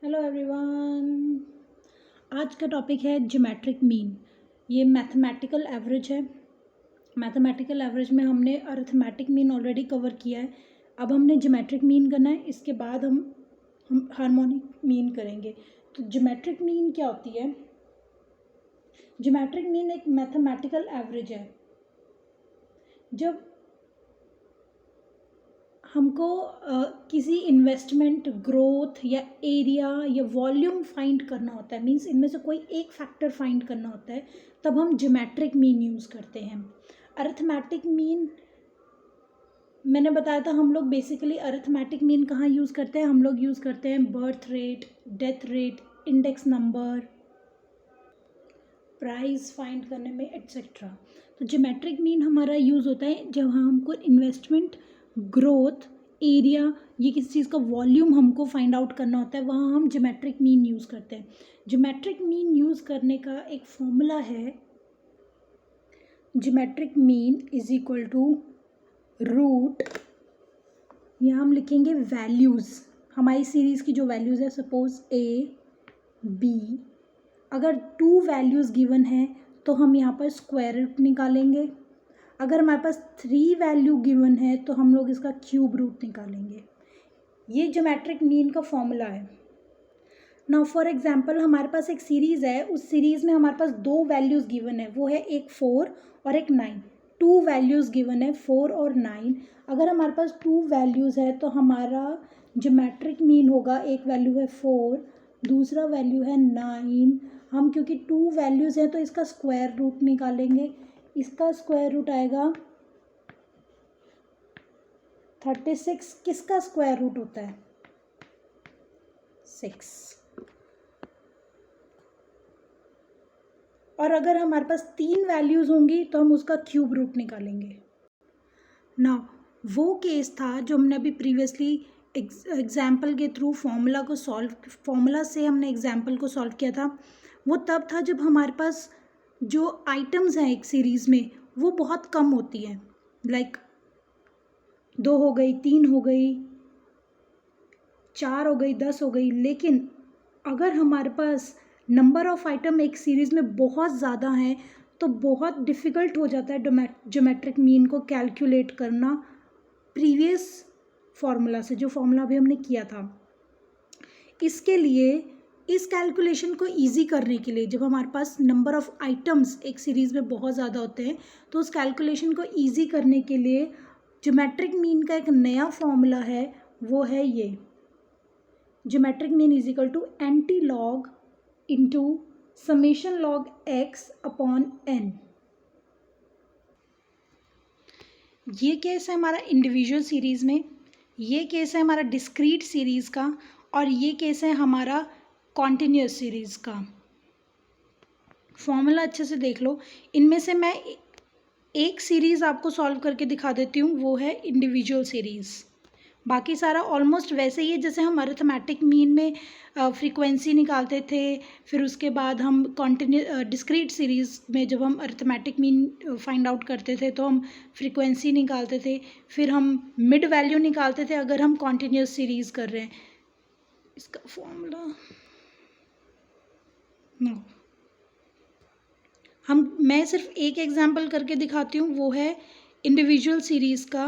Hello everyone. आज का topic है ज्योमेट्रिक मीन। ये मैथमेटिकल एवरेज है। मैथमेटिकल एवरेज में हमने अरिथमेटिक मीन ऑलरेडी कवर किया है। अब हमने ज्योमेट्रिक मीन करना है। इसके बाद हम हार्मोनिक मीन करेंगे। तो ज्योमेट्रिक मीन क्या होती है? ज्योमेट्रिक मीन एक मैथमेटिकल एवरेज है। जब हमको किसी इन्वेस्टमेंट ग्रोथ या एरिया या वॉल्यूम फाइंड करना होता है, मींस इनमें से कोई एक फैक्टर फाइंड करना होता है, तब हम ज्योमेट्रिक मीन यूज़ करते हैं। अरिथमेटिक मीन मैंने बताया था, हम लोग बेसिकली अरिथमेटिक मीन कहाँ यूज़ करते हैं? हम लोग यूज़ करते हैं birth rate, death rate, index number, price find करने में एट्सेट्रा। तो ज्योमेट्रिक मीन हमारा यूज़ होता है जब हमको इन्वेस्टमेंट ग्रोथ एरिया, ये किसी चीज़ का वॉल्यूम हमको फाइंड आउट करना होता है, वहाँ हम ज्योमेट्रिक मीन यूज़ करते हैं। ज्योमेट्रिक मीन यूज़ करने का एक फॉर्मूला है, geometric mean is equal to root, यहाँ हम लिखेंगे वैल्यूज़, हमारी सीरीज़ की जो वैल्यूज़ है, सपोज ए बी, अगर 2 वैल्यूज़ गिवन है तो हम यहाँ पर स्क्वायर रूट निकालेंगे। अगर हमारे पास 3 वैल्यू गिवन है तो हम लोग इसका क्यूब रूट निकालेंगे। ये ज्योमेट्रिक मीन का फॉर्मूला है। नाउ फॉर एग्जांपल हमारे पास एक सीरीज़ है, उस सीरीज़ में हमारे पास 2 वैल्यूज़ गिवन है, वो है एक 4 और एक 9। 2 वैल्यूज़ गिवन है 4 और 9। अगर हमारे पास 2 वैल्यूज़ है तो हमारा ज्योमेट्रिक मीन होगा, एक वैल्यू है 4, दूसरा वैल्यू है 9। हम क्योंकि 2 वैल्यूज़ हैं तो इसका स्क्वायर रूट निकालेंगे। इसका स्क्वायर रूट आएगा 36। किसका स्क्वायर रूट होता है? 6। और अगर हमारे पास 3 वैल्यूज़ होंगी तो हम उसका क्यूब रूट निकालेंगे। नाउ वो केस था जो हमने अभी प्रीवियसली एग्जाम्पल के थ्रू फॉर्मूला से हमने एग्जाम्पल को सॉल्व किया था। वो तब था जब हमारे पास जो आइटम्स हैं एक सीरीज़ में वो बहुत कम होती हैं, लाइक 2 हो गई, 3 हो गई, 4 हो गई, 10 हो गई। लेकिन अगर हमारे पास नंबर ऑफ़ आइटम एक सीरीज़ में बहुत ज़्यादा हैं तो बहुत डिफ़िकल्ट हो जाता है ज्योमेट्रिक मीन को कैलकुलेट करना प्रीवियस फार्मूला से, जो फार्मूला अभी हमने किया था। इसके लिए इस कैलकुलेशन को इजी करने के लिए, जब हमारे पास नंबर ऑफ़ आइटम्स एक सीरीज़ में बहुत ज़्यादा होते हैं तो उस कैलकुलेशन को इजी करने के लिए ज्योमेट्रिक मीन का एक नया फार्मूला है, वो है ये, geometric mean is equal to anti log into summation log x upon n. ये केस है हमारा इंडिविजुअल सीरीज़ में, ये केस है हमारा डिस्क्रीट सीरीज़ का, और ये केस है हमारा कॉन्टिन्यूस सीरीज़ का। फॉर्मूला अच्छे से देख लो। इनमें से मैं एक सीरीज़ आपको सॉल्व करके दिखा देती हूँ, वो है इंडिविजुअल सीरीज़। बाकी सारा ऑलमोस्ट वैसे ही है जैसे हम अरिथमेटिक मीन में फ्रीक्वेंसी निकालते थे, फिर उसके बाद हम डिस्क्रीट सीरीज़ में जब हम अरिथमेटिक मीन फाइंड आउट करते थे तो हम फ्रीक्वेंसी निकालते थे, फिर हम मिड वैल्यू निकालते थे अगर हम कॉन्टिन्यूस सीरीज़ कर रहे हैं। इसका फॉर्मूला मैं सिर्फ एक एग्जांपल करके दिखाती हूँ, वो है इंडिविजुअल सीरीज़ का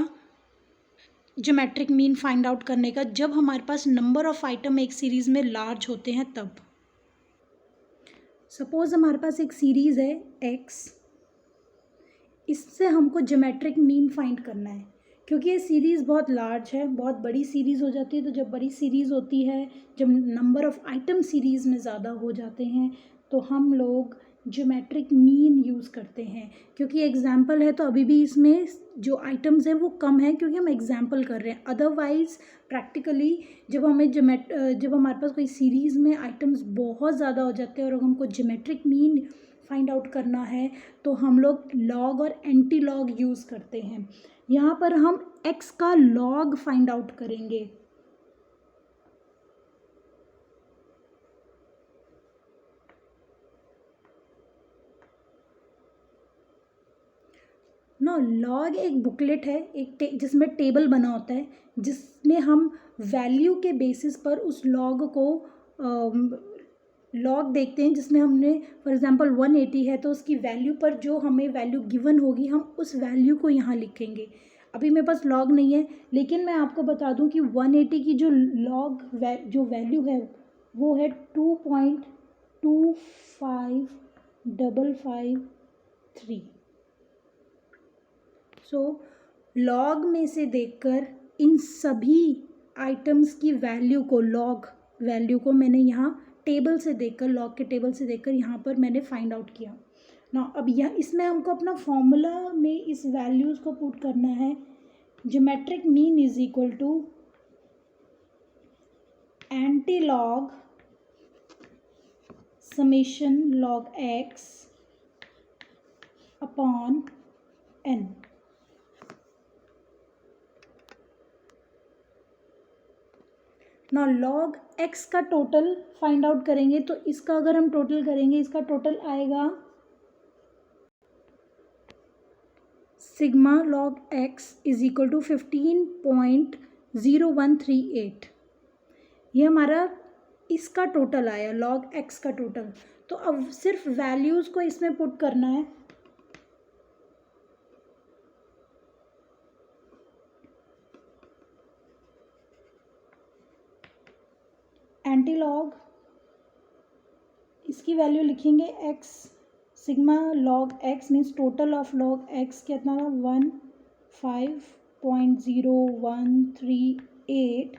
ज्योमेट्रिक मीन फाइंड आउट करने का, जब हमारे पास नंबर ऑफ़ आइटम एक सीरीज़ में लार्ज होते हैं तब। सपोज़ हमारे पास एक सीरीज़ है x, इससे हमको ज्योमेट्रिक मीन फाइंड करना है। क्योंकि ये सीरीज़ बहुत लार्ज है, बहुत बड़ी सीरीज़ हो जाती है, तो जब बड़ी सीरीज़ होती है, जब नंबर ऑफ़ आइटम सीरीज़ में ज़्यादा हो जाते हैं तो हम लोग ज्योमेट्रिक मीन यूज़ करते हैं। क्योंकि एग्जाम्पल है तो अभी भी इसमें जो आइटम्स हैं वो कम है क्योंकि हम एग्जाम्पल कर रहे हैं। अदरवाइज़ प्रैक्टिकली जब हमारे पास कोई सीरीज़ में आइटम्स बहुत ज़्यादा हो जाते हैं और हमको ज्योमेट्रिक मीन फाइंड आउट करना है तो हम लोग लॉग और एंटी लॉग यूज़ करते हैं। यहाँ पर हम x का लॉग फाइंड आउट करेंगे। ना लॉग एक बुकलेट है, जिसमें टेबल बना होता है, जिसमें हम वैल्यू के बेसिस पर उस लॉग को लॉग देखते हैं जिसमें हमने फॉर एग्जांपल 180 है तो उसकी वैल्यू पर जो हमें वैल्यू गिवन होगी हम उस वैल्यू को यहाँ लिखेंगे। अभी मेरे पास लॉग नहीं है, लेकिन मैं आपको बता दूं कि 180 की जो लॉग जो वैल्यू है वो है 2.25553। सो लॉग में से देखकर इन सभी आइटम्स की वैल्यू को, लॉग वैल्यू को मैंने यहाँ टेबल से देखकर, लॉग के टेबल से देखकर यहाँ पर मैंने फाइंड आउट किया ना। अब यह इसमें हमको अपना फॉर्मूला में इस वैल्यूज़ को पुट करना है। Geometric mean is equal to anti log summation log x upon n. ना लॉग एक्स का टोटल फाइंड आउट करेंगे तो इसका अगर हम टोटल करेंगे, इसका टोटल आएगा sigma log x is equal to 15.0138। ये हमारा इसका टोटल आया, लॉग एक्स का टोटल। तो अब सिर्फ वैल्यूज़ को इसमें पुट करना है। एंटी लॉग, इसकी वैल्यू लिखेंगे x, sigma log x means total of log x कितना था 15.0138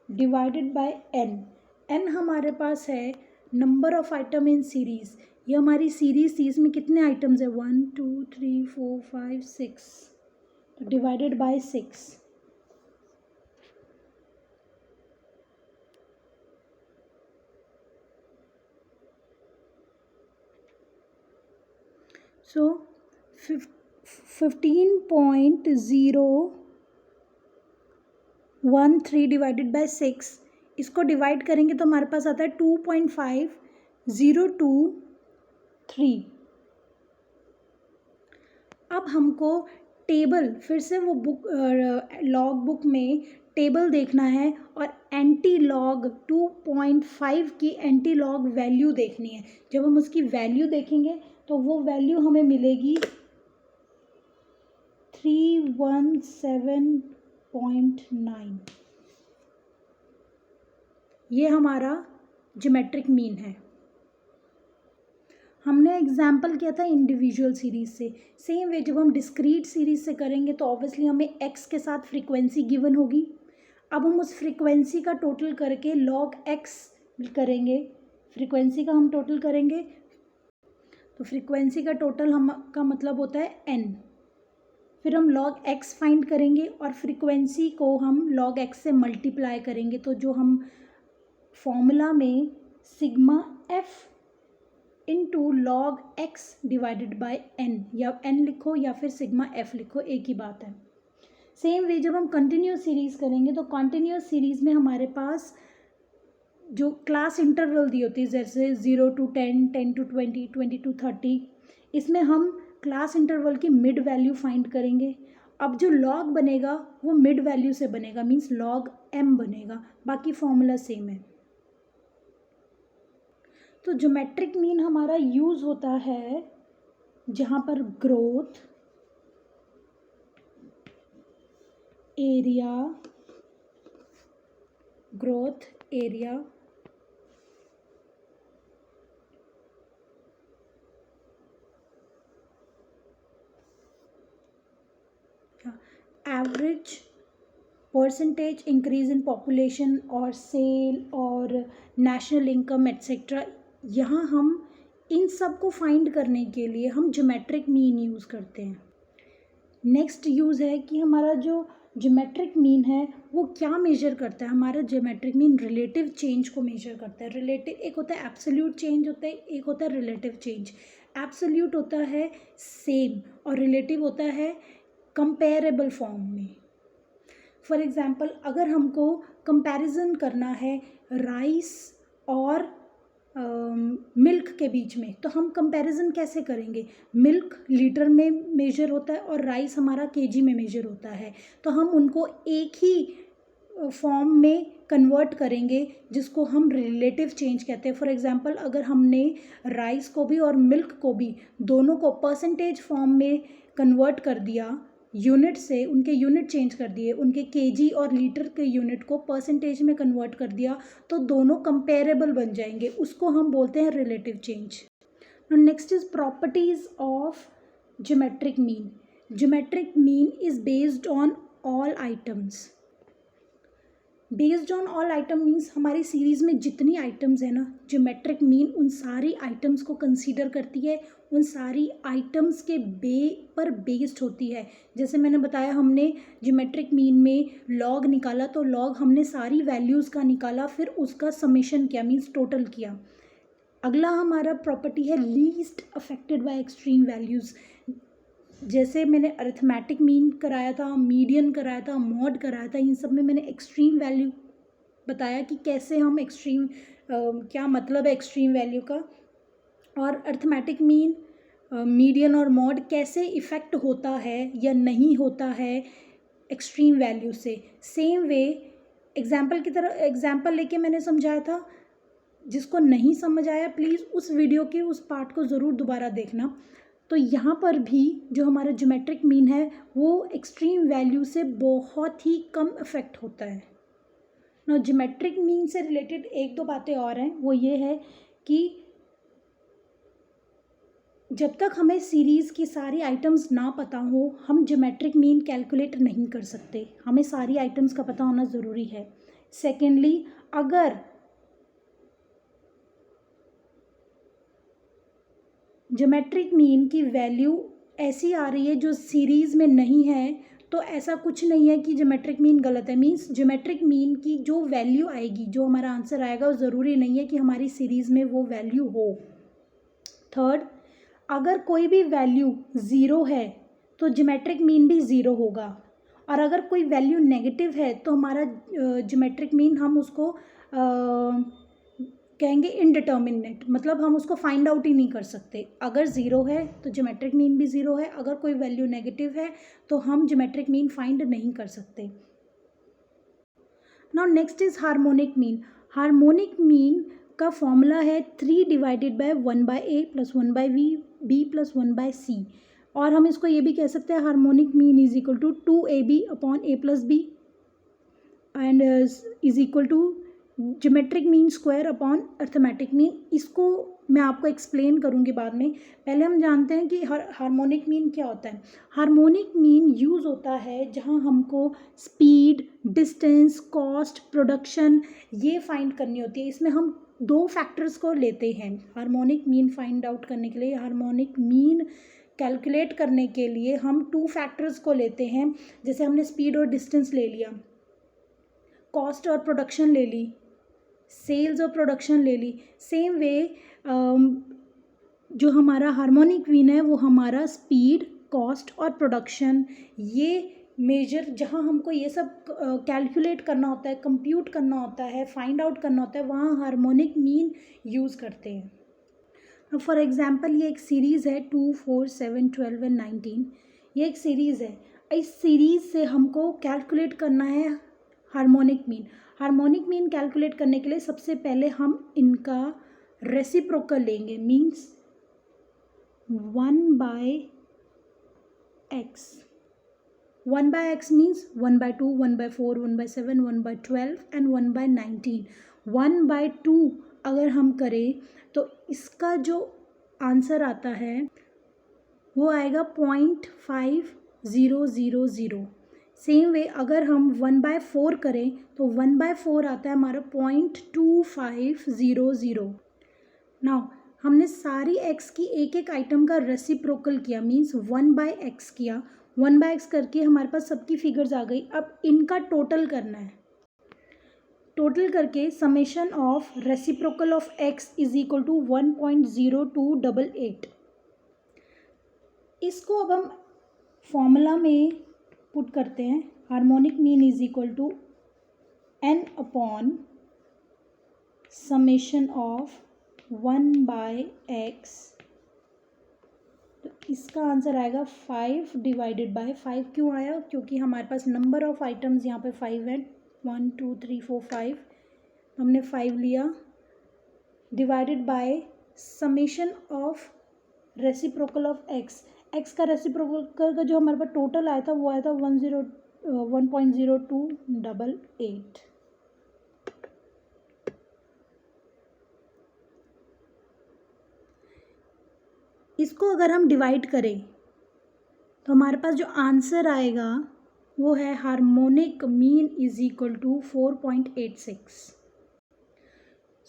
डिवाइडेड बाय एन। एन हमारे पास है number of item in series. ये हमारी सीरीज़ थी, इसमें कितने आइटम्स है 1 2 3 4 5 6, तो divided by 6। So 15.013 divided by 6, इसको डिवाइड करेंगे तो हमारे पास आता है 2.5023। अब हमको टेबल फिर से वो बुक लॉग बुक में टेबल देखना है और एंटी लॉग 2.5 की एंटी लॉग वैल्यू देखनी है। जब हम उसकी वैल्यू देखेंगे तो वो वैल्यू हमें मिलेगी 317.9। ये हमारा ज्योमेट्रिक मीन है। हमने एग्जाम्पल किया था इंडिविजुअल सीरीज़ से। सेम वे जब हम डिस्क्रीट सीरीज़ से करेंगे तो ऑब्वियसली हमें एक्स के साथ फ्रीक्वेंसी गिवन होगी। अब हम उस फ्रीक्वेंसी का टोटल करके लॉग एक्स करेंगे, फ्रीक्वेंसी का हम टोटल करेंगे तो फ्रीक्वेंसी का टोटल हम का मतलब होता है एन। फिर हम लॉग एक्स फाइंड करेंगे और फ्रीक्वेंसी को हम लॉग एक्स से मल्टीप्लाई करेंगे। तो जो हम फॉर्मूला में sigma f into log x divided by n, या एन लिखो या फिर सिग्मा एफ लिखो, एक ही बात है। सेम वे जब हम कंटिन्यूस सीरीज़ करेंगे तो कंटिन्यूस सीरीज़ में हमारे पास जो क्लास इंटरवल दी होती है जैसे 0 to 10, 10 to 20, 20 to 30, इसमें हम क्लास इंटरवल की मिड वैल्यू फाइंड करेंगे। अब जो लॉग बनेगा वो मिड वैल्यू से बनेगा, मीन्स लॉग एम बनेगा। बाकी फॉर्मूला सेम है। तो ज्योमेट्रिक मीन हमारा यूज़ होता है जहाँ पर growth, area, growth area, average, percentage increase in population और सेल और नेशनल इनकम एट्सेट्रा, यहाँ हम इन सब को फाइंड करने के लिए हम ज्योमेट्रिक मीन यूज़ करते हैं। नेक्स्ट यूज़ है कि हमारा जो ज्योमेट्रिक मीन है वो क्या मेजर करता है। हमारा ज्योमेट्रिक मीन रिलेटिव चेंज को मेजर करता है। रिलेटिव, एक होता है एब्सोल्यूट चेंज होता है, एक होता है रिलेटिव चेंज। एब्सोल्यूट होता है सेम और रिलेटिव होता है कंपेरेबल फॉर्म में। फॉर एग्ज़ाम्पल अगर हमको कंपैरिजन करना है राइस और मिल्क के बीच में, तो हम कंपैरिजन कैसे करेंगे। मिल्क लीटर में मेजर होता है और राइस हमारा केजी में मेजर होता है, तो हम उनको एक ही फॉर्म में कन्वर्ट करेंगे जिसको हम रिलेटिव चेंज कहते हैं। फॉर एग्जांपल अगर हमने राइस को भी और मिल्क को भी दोनों को परसेंटेज फॉर्म में कन्वर्ट कर दिया, यूनिट से उनके यूनिट चेंज कर दिए, उनके केजी और लीटर के यूनिट को परसेंटेज में कन्वर्ट कर दिया, तो दोनों कंपेरेबल बन जाएंगे, उसको हम बोलते हैं relative change. Next is properties of geometric mean. Geometric mean is based on all items. Based on all item means हमारी सीरीज़ में जितनी आइटम्स है ना, ज्योमेट्रिक मीन उन सारी आइटम्स को कंसीडर करती है, उन सारी आइटम्स के पर बेस्ड होती है। जैसे मैंने बताया हमने ज्योमेट्रिक मीन में लॉग निकाला, तो लॉग हमने सारी वैल्यूज़ का निकाला, फिर उसका समेशन किया, मीन्स टोटल किया। अगला हमारा प्रॉपर्टी है least affected by extreme values. जैसे मैंने अरिथमेटिक मीन कराया था, मीडियन कराया था, मॉड कराया था, इन सब में मैंने एक्सट्रीम वैल्यू बताया कि कैसे हम एक्सट्रीम क्या मतलब है एक्सट्रीम वैल्यू का, और अरिथमेटिक मीन, मीडियन और मॉड कैसे इफ़ेक्ट होता है या नहीं होता है एक्सट्रीम वैल्यू से। सेम वे एग्जाम्पल की तरह एग्जाम्पल लेके मैंने समझाया था। जिसको नहीं समझ आया प्लीज़ उस वीडियो के उस पार्ट को ज़रूर दोबारा देखना। तो यहाँ पर भी जो हमारा ज्योमेट्रिक मीन है वो एक्सट्रीम वैल्यू से बहुत ही कम इफेक्ट होता है ना। ज्योमेट्रिक मीन से रिलेटेड एक दो बातें और हैं, वो ये है कि जब तक हमें सीरीज़ की सारी आइटम्स ना पता हो हम ज्योमेट्रिक मीन कैलकुलेट नहीं कर सकते। हमें सारी आइटम्स का पता होना ज़रूरी है। सेकेंडली, अगर ज्योमेट्रिक मीन की वैल्यू ऐसी आ रही है जो सीरीज़ में नहीं है, तो ऐसा कुछ नहीं है कि ज्योमेट्रिक मीन गलत है। मीन्स ज्योमेट्रिक मीन की जो वैल्यू आएगी, जो हमारा आंसर आएगा, वो ज़रूरी नहीं है कि हमारी सीरीज़ में वो वैल्यू हो। थर्ड, अगर कोई भी वैल्यू ज़ीरो है तो ज्योमेट्रिक मीन भी ज़ीरो होगा, और अगर कोई वैल्यू नेगेटिव है तो हमारा ज्योमेट्रिक मीन हम उसको कहेंगे इनडिटर्मिनेट, मतलब हम उसको फाइंड आउट ही नहीं कर सकते। अगर ज़ीरो है तो ज्योमेट्रिक मीन भी ज़ीरो है, अगर कोई वैल्यू नेगेटिव है तो हम ज्योमेट्रिक मीन फाइंड नहीं कर सकते। Now next is harmonic mean. Harmonic mean का फॉर्मूला है 3 divided by 1/a + 1/b + 1/c, और हम इसको ये भी कह सकते हैं harmonic mean is equal to 2ab upon a + b and is equal to geometric mean square upon arithmetic mean. इसको मैं आपको एक्सप्लेन करूँगी बाद में। पहले हम जानते हैं कि हार्मोनिक मीन क्या होता है। हार्मोनिक मीन यूज़ होता है जहाँ हमको स्पीड, डिस्टेंस, कॉस्ट, प्रोडक्शन ये फाइंड करनी होती है। इसमें हम दो फैक्टर्स को लेते हैं हार्मोनिक मीन फाइंड आउट करने के लिए। हार्मोनिक मीन कैलकुलेट करने के लिए हम 2 फैक्टर्स को लेते हैं। जैसे हमने स्पीड और डिस्टेंस ले लिया, कॉस्ट और प्रोडक्शन ले ली, सेल्स और प्रोडक्शन ले ली। सेम वे जो हमारा हार्मोनिक मीन है वो हमारा स्पीड, कॉस्ट और प्रोडक्शन ये मेजर, जहाँ हमको ये सब कैलकुलेट करना होता है, कंप्यूट करना होता है, फाइंड आउट करना होता है, वहाँ हार्मोनिक मीन यूज़ करते हैं। फॉर एग्जांपल ये एक सीरीज़ है 2, 4, 7, 12 एंड 19। ये एक सीरीज़ है। इस सीरीज़ से हमको कैलकुलेट करना है harmonic mean. Harmonic mean calculate करने के लिए सबसे पहले हम इनका रेसिप्रोकल लेंगे, means 1/x। 1/x means 1/2, 1/4, 1/7, 1/12 and 1/19। 1/2 अगर हम करें तो इसका जो आंसर आता है वो आएगा 0.5000। सेम वे अगर हम 1/4 करें तो 1/4 आता है हमारा 0.2500। नाउ हमने सारी x की एक एक आइटम का रेसिप्रोकल किया, मीन्स 1/x किया। 1/x करके हमारे पास सबकी फिगर्स आ गई। अब इनका टोटल करना है। टोटल करके summation of reciprocal of x is equal to 1.0288। इसको अब हम फॉर्मूला में पुट करते हैं। Harmonic mean is equal to n upon summation of 1/x। तो इसका आंसर आएगा 5 डिवाइडेड बाय 5। क्यों आया? क्योंकि हमारे पास नंबर ऑफ आइटम्स यहाँ पे 5 है। 1 2 3 4 5, हमने 5 लिया, divided by summation of reciprocal of x. X का रेसिप्रोकल का जो हमारे पास टोटल आया था वो आया था 1.0288। इसको अगर हम डिवाइड करें तो हमारे पास जो आंसर आएगा वो है harmonic mean is equal to 4.86।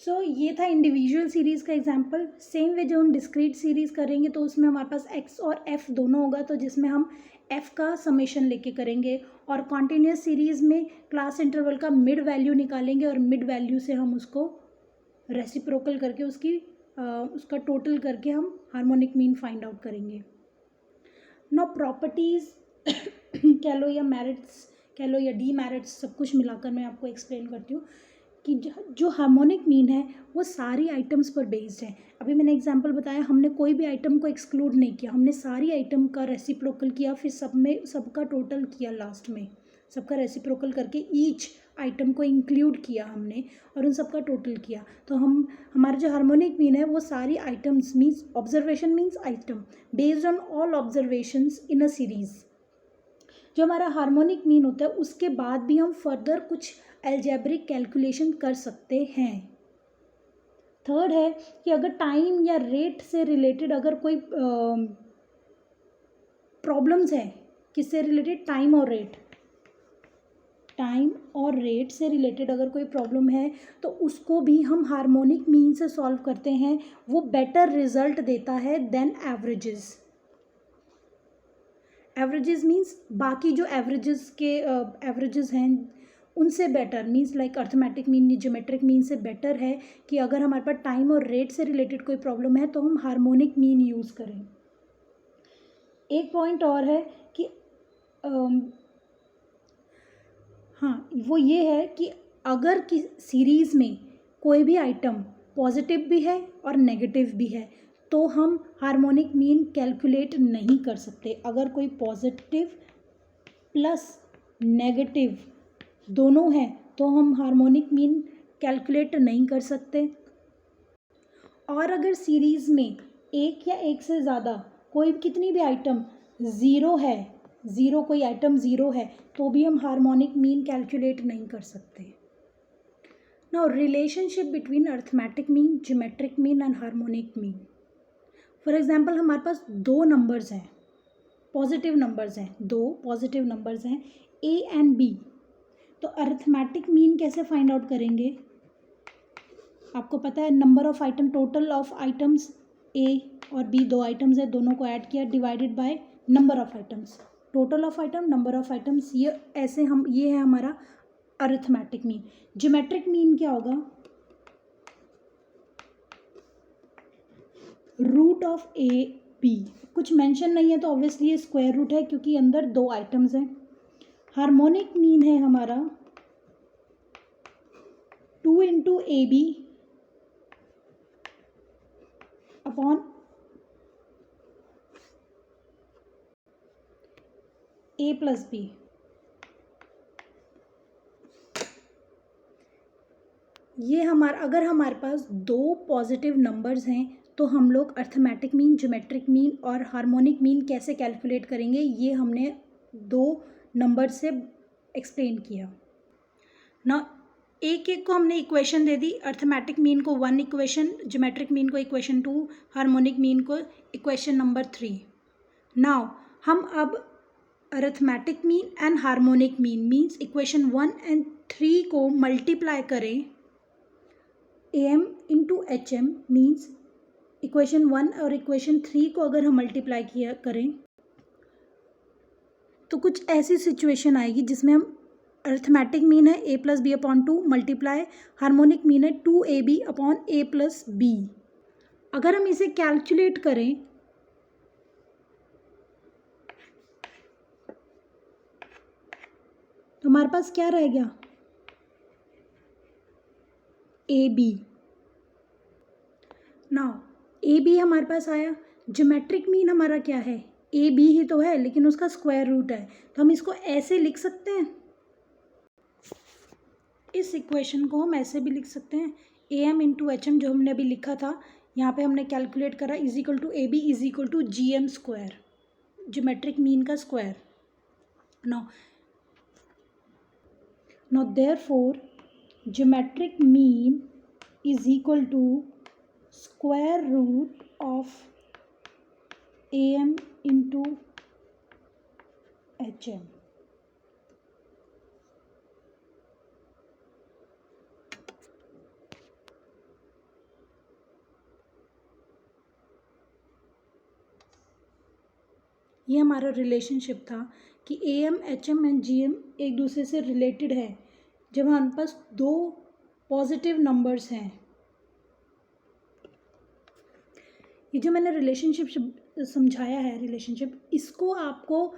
So ये था इंडिविजुअल सीरीज़ का एग्जांपल। सेम वे जो हम डिस्क्रीट सीरीज़ करेंगे तो उसमें हमारे पास एक्स और एफ दोनों होगा, तो जिसमें हम एफ का समेशन लेके करेंगे, और कॉन्टिन्यूस सीरीज़ में क्लास इंटरवल का मिड वैल्यू निकालेंगे और मिड वैल्यू से हम उसको रेसिप्रोकल करके उसका टोटल करके हम हार्मोनिक मीन फाइंड आउट करेंगे। नो प्रॉपर्टीज़ कह लो या मेरिट्स कह लो या डीमेरिट्स, सब कुछ मिलाकर मैं आपको एक्सप्लेन करती हूँ कि जो हार्मोनिक मीन है वो सारी आइटम्स पर बेस्ड है। अभी मैंने एग्जांपल बताया, हमने कोई भी आइटम को एक्सक्लूड नहीं किया, हमने सारी आइटम का रेसिप्रोकल किया, फिर सबका टोटल किया, लास्ट में सबका रेसिप्रोकल करके ईच आइटम को इंक्लूड किया हमने और उन सबका टोटल किया। तो हमारा जो हार्मोनिक मीन है वो सारी items means observation means item based on all observations in a series. जो हमारा हार्मोनिक मीन होता है उसके बाद भी हम फर्दर कुछ एल्जेब्रिक कैलकुलेशन कर सकते हैं। थर्ड है कि अगर टाइम या रेट से रिलेटेड अगर कोई प्रॉब्लम्स है, किससे रिलेटेड, टाइम और रेट से रिलेटेड अगर कोई प्रॉब्लम है तो उसको भी हम हार्मोनिक मीन से सॉल्व करते हैं, वो बेटर रिजल्ट देता है देन एवरेजेस। एवरेजेस मीन्स बाकी जो एवरेजेस हैं उनसे better, means like arithmetic mean, geometric mean से बेटर है कि अगर हमारे पास टाइम और रेट से रिलेटेड कोई प्रॉब्लम है तो हम हार्मोनिक मीन यूज़ करें। एक पॉइंट और है कि वो ये है कि अगर कि सीरीज़ में कोई भी आइटम पॉजिटिव भी है और नेगेटिव भी है तो हम हार्मोनिक मीन कैलकुलेट नहीं कर सकते। अगर कोई पॉजिटिव प्लस नेगेटिव दोनों हैं तो हम हार्मोनिक मीन कैलकुलेट नहीं कर सकते। और अगर सीरीज़ में एक या एक से ज़्यादा कोई कितनी भी आइटम कोई आइटम ज़ीरो है तो भी हम हार्मोनिक मीन कैलकुलेट नहीं कर सकते। Now relationship between arithmetic mean, geometric mean and harmonic mean. For example हमारे पास दो पॉजिटिव नंबर्स हैं ए एंड बी, तो अर्थमेटिक मीन कैसे फाइंड आउट करेंगे? आपको पता है number of item, total of items A और बी, दो आइटम्स है, दोनों को ऐड किया divided by number of items, total of item, number of items, ये है हमारा अरिथमेटिक मीन। ज्योमेट्रिक मीन क्या होगा? Root of A B. कुछ मेंशन नहीं है तो ऑब्वियसली ये स्क्वायर रूट है क्योंकि अंदर दो आइटम्स हैं। हार्मोनिक मीन है हमारा 2 into A B upon A plus B. ये अगर हमारे पास दो पॉजिटिव नंबर्स हैं तो हम लोग अर्थमेटिक मीन, ज्योमेट्रिक मीन और हार्मोनिक मीन कैसे कैलकुलेट करेंगे, ये हमने दो नंबर से एक्सप्लेन किया ना। एक को हमने इक्वेशन दे दी, अर्थमेटिक मीन को 1 इक्वेशन, ज्योमेट्रिक मीन को इक्वेशन 2, हार्मोनिक मीन को इक्वेशन नंबर 3। नाउ हम अब arithmetic mean and harmonic mean means equation 1 and 3 को मल्टीप्लाई करें। AM into HM means equation 1 और इक्वेशन 3 को अगर हम मल्टीप्लाई करें तो कुछ ऐसी सिचुएशन आएगी जिसमें हम अरिथमेटिक मीन है a plus B upon 2 multiply harmonic mean है 2AB upon a plus B. अगर हम इसे कैलकुलेट करें तो हमारे पास क्या रह गया? AB। नाउ AB हमारे पास आया। ज्योमेट्रिक मीन हमारा क्या है? AB ही तो है लेकिन उसका स्क्वायर रूट है, तो हम इसको ऐसे लिख सकते हैं। इस इक्वेशन को हम ऐसे भी लिख सकते हैं, AM इंटू HM जो हमने अभी लिखा था, यहाँ पे हमने कैलकुलेट करा, is equal to AB is equal to GM square, geometric mean का square. Now therefore geometric mean is equal to square root of AM into HM. ये हमारा रिलेशनशिप था कि AM, HM एंड GM एक दूसरे से related है जब हमारे पास दो पॉजिटिव नंबर्स हैं. ये जो मैंने रिलेशनशिप समझाया है, रिलेशनशिप, इसको आपको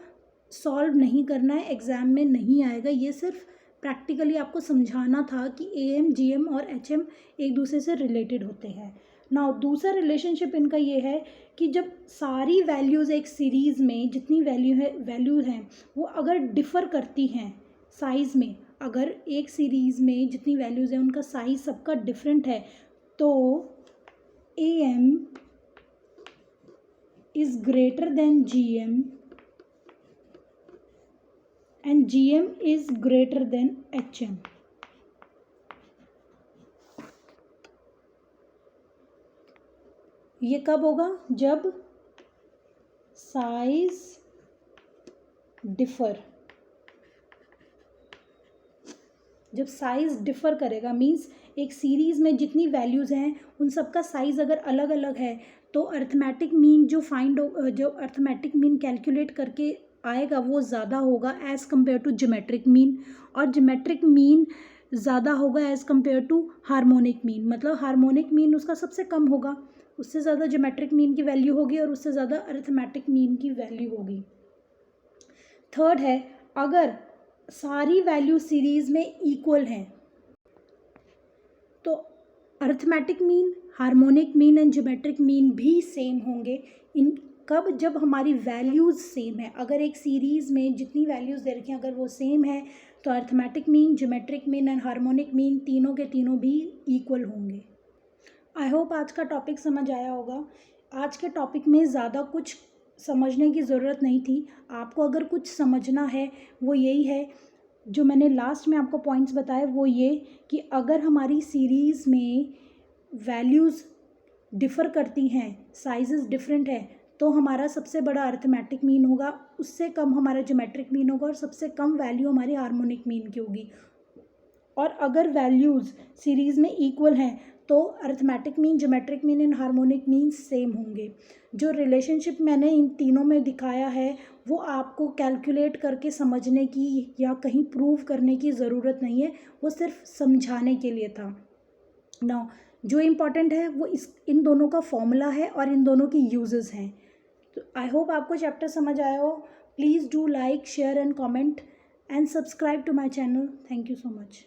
सॉल्व नहीं करना है, एग्ज़ाम में नहीं आएगा. ये सिर्फ प्रैक्टिकली आपको समझाना था कि AM, GM और HM एक दूसरे से रिलेटेड होते हैं. नाउ दूसरा रिलेशनशिप इनका ये है कि जब सारी वैल्यूज़ एक सीरीज़ में जितनी वैल्यू हैं वो अगर डिफ़र करती हैं साइज़ में, अगर एक सीरीज़ में जितनी वैल्यूज़ हैं उनका साइज़ सबका डिफरेंट है, तो AM is greater than GM and GM is greater than HM. ये कब होगा? जब साइज डिफर, जब साइज डिफर करेगा, मीन्स एक सीरीज़ में जितनी वैल्यूज़ हैं उन सब का साइज़ अगर अलग अलग है तो अर्थमेटिक मीन जो अर्थमेटिक मीन कैलकुलेट करके आएगा वो ज़्यादा होगा as compare to geometric mean, और ज्योमेट्रिक मीन ज़्यादा होगा as compare to harmonic mean. मतलब हार्मोनिक मीन उसका सबसे कम होगा, उससे ज़्यादा ज्योमेट्रिक मीन की वैल्यू होगी और उससे ज़्यादा अर्थमेटिक मीन की वैल्यू होगी. थर्ड है, अगर सारी वैल्यू सीरीज़ में इक्वल हैं तो arithmetic mean, harmonic mean and geometric mean भी सेम होंगे. इन कब? जब हमारी वैल्यूज़ सेम है. अगर एक सीरीज़ में जितनी वैल्यूज़ दे रखी हैं अगर वो सेम है तो arithmetic mean, geometric mean and harmonic mean तीनों के तीनों भी इक्वल होंगे. आई होप आज का टॉपिक समझ आया होगा. आज के टॉपिक में ज़्यादा कुछ समझने की ज़रूरत नहीं थी. आपको अगर कुछ समझना है वो यही है, जो मैंने लास्ट में आपको पॉइंट्स बताए वो ये कि अगर हमारी सीरीज़ में वैल्यूज़ डिफ़र करती हैं, साइजेस डिफरेंट है, तो हमारा सबसे बड़ा अर्थमेटिक मीन होगा, उससे कम हमारा ज्योमेट्रिक मीन होगा और सबसे कम वैल्यू हमारी हार्मोनिक मीन की होगी. और अगर वैल्यूज़ सीरीज़ में इक्वल हैं तो arithmetic mean, geometric mean and harmonic mean same होंगे. जो रिलेशनशिप मैंने इन तीनों में दिखाया है वो आपको कैलकुलेट करके समझने की या कहीं प्रूव करने की ज़रूरत नहीं है, वो सिर्फ समझाने के लिए था. नाउ जो इम्पॉर्टेंट है वो इन दोनों का फॉर्मूला है और इन दोनों की यूजेस हैं. तो आई होप आपको चैप्टर समझ आया हो. Please do like, share and comment and subscribe to my channel. Thank you so much.